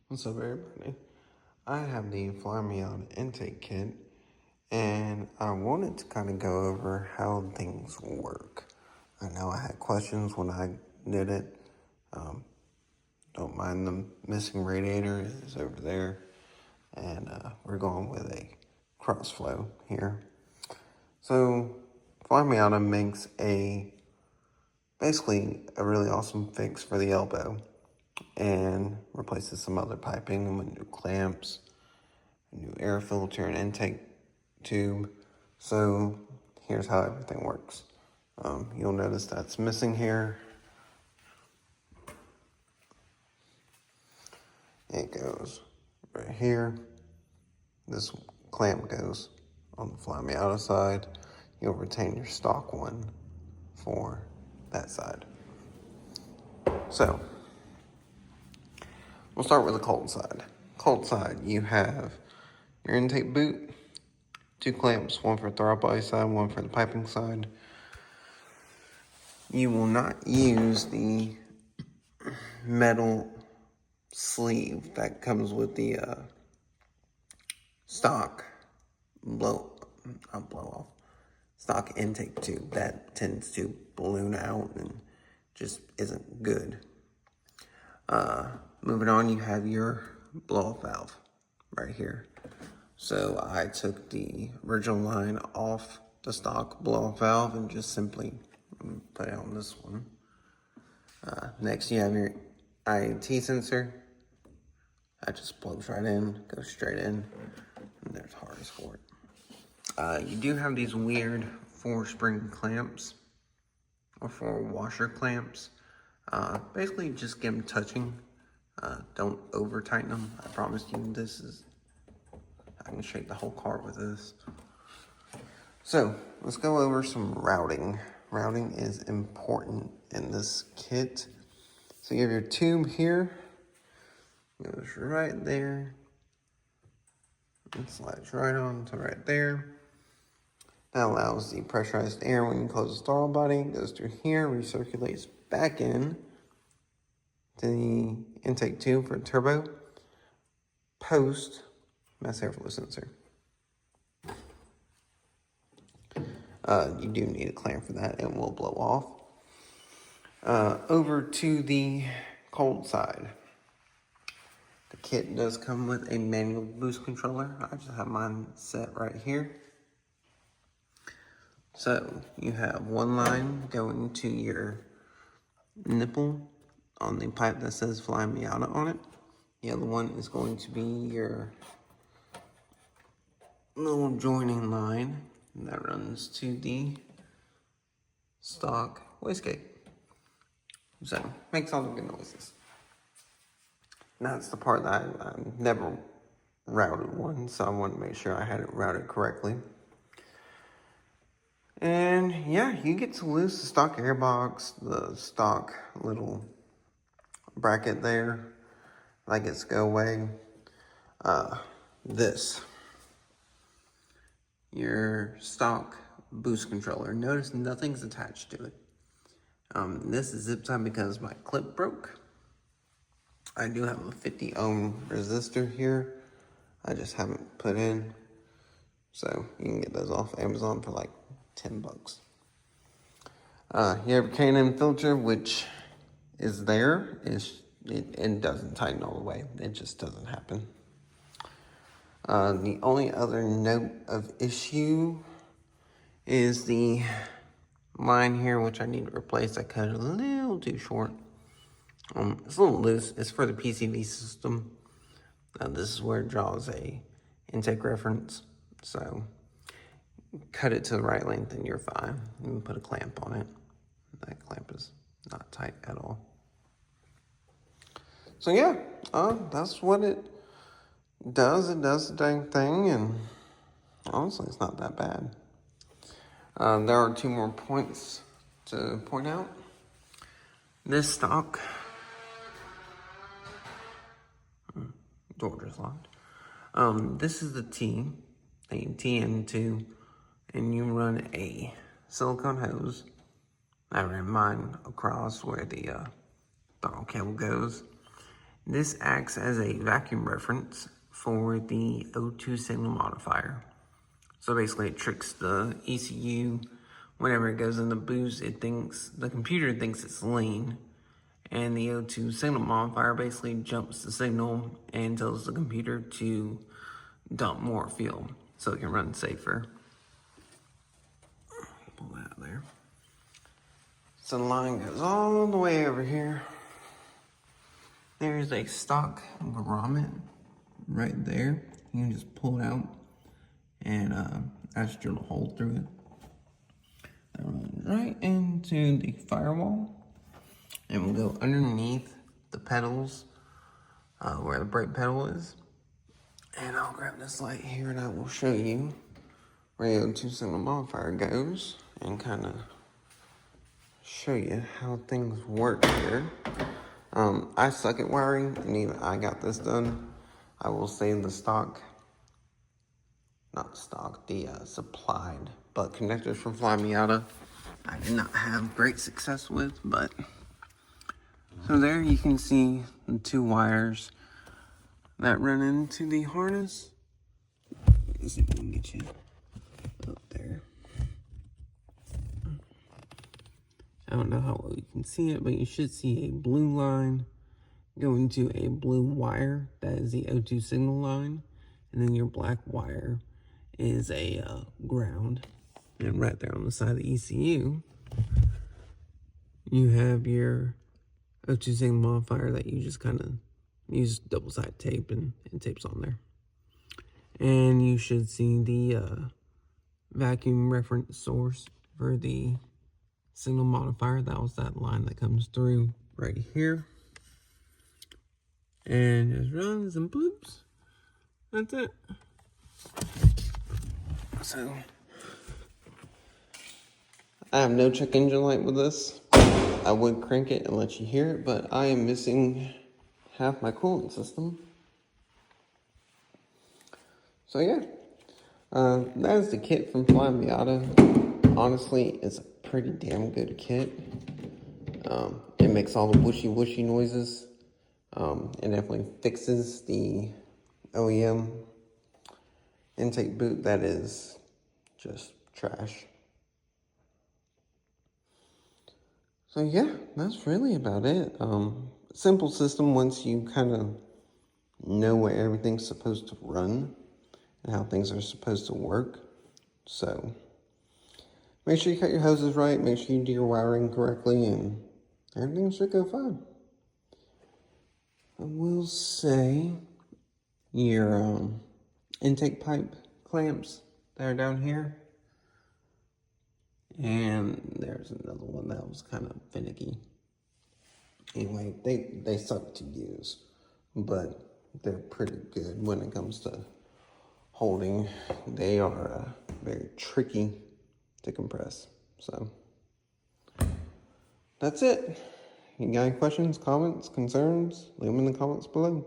What's up, everybody? I have the Flyin intake kit, and I wanted to kind of go over how things work. I know I had questions when I did it. Don't mind the missing radiator is over there, and we're going with a cross flow here. So Flyin makes basically a really awesome fix for the elbow, and replaces some other piping with new clamps, a new air filter, and intake tube. So here's how everything works. You'll notice that's missing here. It goes right here. This clamp goes on the Flyin side. You'll retain your stock one for that side. So we'll start with the cold side. Cold side, you have your intake boot, two clamps, one for throttle body side, one for the piping side. You will not use the metal sleeve that comes with the stock stock intake tube. That tends to balloon out and just isn't good. Moving on, you have your blow-off valve right here. So I took the original line off the stock blow-off valve and just simply put it on this one. Next, you have your IAT sensor. That just plugs right in, goes straight in, and there's harness for it. You do have these weird 4-spring clamps, or 4-washer clamps. Basically, just get them touching. Don't over tighten them. I promise you, I can shake the whole car with this. So, let's go over some routing. Routing is important in this kit. So you have your tube here. It goes right there. It slides right on to right there. That allows the pressurized air when you close the throttle body. It goes through here, recirculates back in to the intake tube for turbo. Post mass airflow sensor. You do need a clamp for that. It will blow off. Over to the cold side. The kit does come with a manual boost controller. I just have mine set right here. So you have one line going to your nipple on the pipe that says Flyin Miata on it. The other one is going to be your little joining line that runs to the stock wastegate. So makes all the good noises. And that's the part that I never routed one, so I wanted to make sure I had it routed correctly. And yeah, you get to lose the stock airbox, the stock little bracket there. That gets to go away. Your stock boost controller. Notice nothing's attached to it. This is zip tied because my clip broke. I do have a 50 ohm resistor here. I just haven't put in. So you can get those off Amazon for like $10. You have a K&N filter, which is there. It doesn't tighten all the way. It just doesn't happen. The only other note of issue is the line here, which I need to replace. I cut it a little too short. It's a little loose. It's for the PCV system. This is where it draws a intake reference. So cut it to the right length and you're fine. You can put a clamp on it. That clamp is not tight at all. So yeah, that's what it does. It does the dang thing, and honestly, it's not that bad. There are 2 more points to point out. This stock, door just locked. This is the T that you T into, and you run a silicone hose. I ran mine across where the throttle cable goes. This acts as a vacuum reference for the O2 signal modifier. So basically it tricks the ECU. Whenever it goes into boost, the computer thinks it's lean, and the O2 signal modifier basically jumps the signal and tells the computer to dump more fuel so it can run safer. Pull that out there. So the line goes all the way over here. There's a stock grommet right there. You can just pull it out and I just drill a hole through it. That runs right into the firewall, and we'll go underneath the pedals where the brake pedal is. And I'll grab this light here and I will show you where the O2 signal modifier goes and kind of show you how things work here. I suck at wiring, and even I got this done. I will say the supplied butt connectors from Flyin Miata, I did not have great success with, but so there you can see the two wires that run into the harness. Let's see if we can get you up there. I don't know how well you can see it, but you should see a blue line going to a blue wire. That is the O2 signal line. And then your black wire is a ground. And right there on the side of the ECU, you have your O2 signal modifier that you just kind of use double-sided tape and tapes on there. And you should see the vacuum reference source for the signal modifier. That was that line that comes through right here. And just runs and bloops. That's it. So, I have no check engine light with this. I would crank it and let you hear it, but I am missing half my coolant system. So yeah, that is the kit from Flyin Miata. Honestly, it's a pretty damn good kit. It makes all the whooshy noises. It definitely fixes the OEM intake boot that is just trash. So yeah, that's really about it. Simple system once you kind of know where everything's supposed to run and how things are supposed to work. So make sure you cut your hoses right, make sure you do your wiring correctly, and everything should go fine. I will say your intake pipe clamps that are down here, and there's another one that was kind of finicky. Anyway, they suck to use, but they're pretty good when it comes to holding. They are very tricky to compress. So that's it. You got any questions, comments, concerns? Leave them in the comments below.